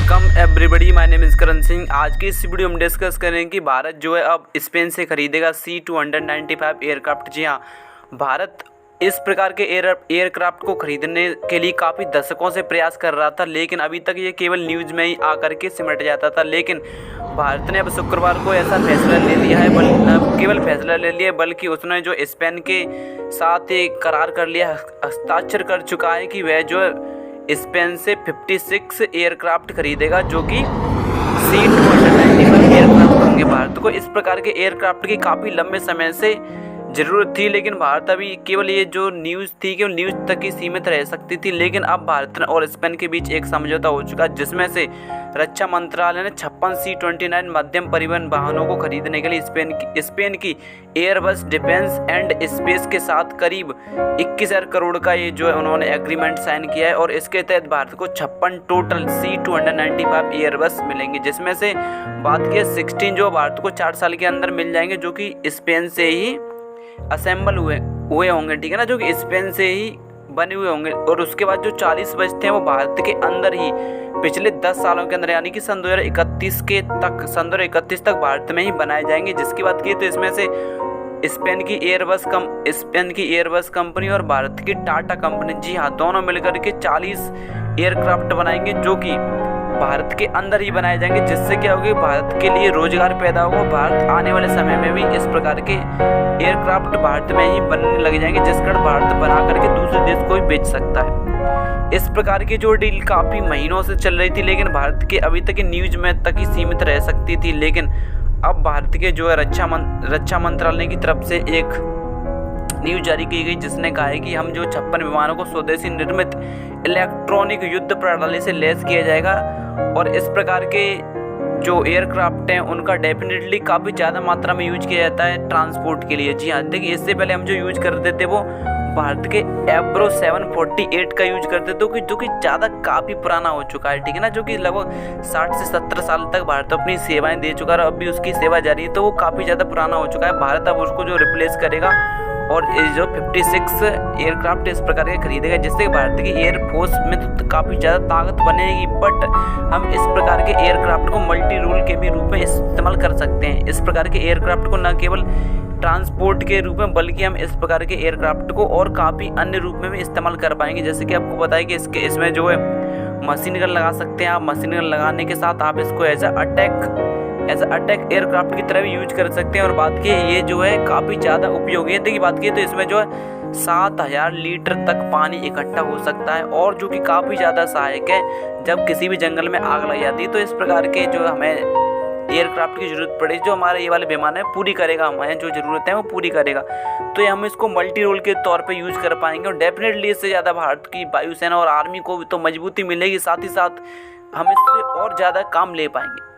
Welcome everybody, my name is Karan Singh. आज की इस वीडियो में डिस्कस करेंगे कि भारत जो है अब स्पेन से खरीदेगा C-295 एयरक्राफ्ट। जी हाँ, भारत इस प्रकार के एयरक्राफ्ट को खरीदने के लिए काफ़ी दशकों से प्रयास कर रहा था, लेकिन अभी तक ये केवल न्यूज़ में ही आकर के सिमट जाता था। लेकिन भारत ने अब शुक्रवार को ऐसा फैसला ले लिया है, न केवल फैसला ले लिया है बल्कि उसने जो स्पेन के साथ एक करार कर लिया, हस्ताक्षर कर चुका है कि वह जो स्पेन से 56 एयरक्राफ्ट खरीदेगा जो कि C-295 एयरक्राफ्ट होंगे। भारत को इस प्रकार के एयरक्राफ्ट की काफ़ी लंबे समय से ज़रूरत थी, लेकिन भारत अभी केवल ये जो न्यूज़ थी केवल न्यूज़ तक ही सीमित रह सकती थी। लेकिन अब भारत और स्पेन के बीच एक समझौता हो चुका है, जिसमें से रक्षा मंत्रालय ने 56 C-29 मध्यम परिवहन वाहनों को खरीदने के लिए स्पेन की एयरबस डिफेंस एंड स्पेस के साथ करीब 21,000 करोड़ का ये जो है उन्होंने एग्रीमेंट साइन किया है। और इसके तहत भारत को 56 टोटल C-295 एयरबस मिलेंगे, जिसमें से बात की 16 जो भारत को 4 साल के अंदर मिल जाएंगे, जो कि स्पेन से ही असेंबल हुए होंगे, ठीक है ना, जो कि स्पेन से ही बने हुए होंगे। और उसके बाद जो 40 बचते हैं वो भारत के अंदर ही पिछले 10 सालों के अंदर, यानी कि सन 2031 तक भारत में ही बनाए जाएंगे। जिसकी बात की तो इसमें से स्पेन की एयरबस कंपनी और भारत की टाटा कंपनी, जी हाँ, दोनों मिलकर के 40 एयरक्राफ्ट बनाएंगे जो कि भारत के अंदर ही बनाए जाएंगे। जिससे क्या होगा, भारत के लिए रोजगार पैदा होगा। भारत आने वाले समय में भी इस प्रकार के एयरक्राफ्ट भारत में ही बनने लग जाएंगे, जिस कारण भारत बना करके दूसरे देश को भी बेच सकता है। इस प्रकार की जो डील काफ़ी महीनों से चल रही थी, लेकिन भारत के अभी तक न्यूज़ में तक ही सीमित रह सकती थी। लेकिन अब भारत के जो है रक्षा मंत्रालय की तरफ से एक न्यूज़ जारी की गई, जिसने कहा है कि हम जो 56 विमानों को स्वदेशी निर्मित इलेक्ट्रॉनिक युद्ध प्रणाली से लैस किया जाएगा। और इस प्रकार के जो एयरक्राफ्ट हैं उनका डेफिनेटली काफ़ी ज़्यादा मात्रा में यूज किया जाता है ट्रांसपोर्ट के लिए। जी हाँ, देखिए, इससे पहले हम जो यूज करते थे वो भारत के एब्रो 748 का यूज करते थे, जो कि ज़्यादा काफ़ी पुराना हो चुका है, ठीक है ना, जो कि लगभग 60 से 70 साल तक भारत अपनी सेवाएं दे चुका है और अब भी उसकी सेवा जारी है। तो वो काफ़ी ज़्यादा पुराना हो चुका है। भारत अब उसको जो रिप्लेस करेगा और जो 56 एयरक्राफ्ट इस प्रकार के खरीदेगा, जिससे भारत की एयरफोर्स में तो काफ़ी ज़्यादा ताकत बनेगी। बट हम इस प्रकार के एयरक्राफ्ट को मल्टी रोल के भी रूप में इस्तेमाल कर सकते हैं। इस प्रकार के एयरक्राफ्ट को न केवल ट्रांसपोर्ट के रूप में बल्कि हम इस प्रकार के एयरक्राफ्ट को और काफ़ी अन्य रूप में भी इस्तेमाल कर पाएंगे। जैसे कि आपको पता है कि इसमें जो है मशीन गन लगा सकते हैं आप। मशीन गन लगाने के साथ आप इसको एज अटैक एयरक्राफ्ट की तरह भी यूज कर सकते हैं। और बात की ये जो है काफ़ी ज़्यादा उपयोगी है। देखिए, बात की तो इसमें जो है 7,000 लीटर तक पानी इकट्ठा हो सकता है, और जो कि काफ़ी ज़्यादा सहायक है जब किसी भी जंगल में आग लग जाती है। तो इस प्रकार के जो हमें एयरक्राफ्ट की ज़रूरत पड़े, जो हमारे ये वाले विमान है पूरी करेगा, हमें जो ज़रूरत है वो पूरी करेगा। तो ये हम इसको मल्टी रोल के तौर पे यूज़ कर पाएंगे और डेफिनेटली इससे ज़्यादा भारत की वायुसेना और आर्मी को भी तो मजबूती मिलेगी, साथ ही साथ हम इससे और ज़्यादा काम ले पाएंगे।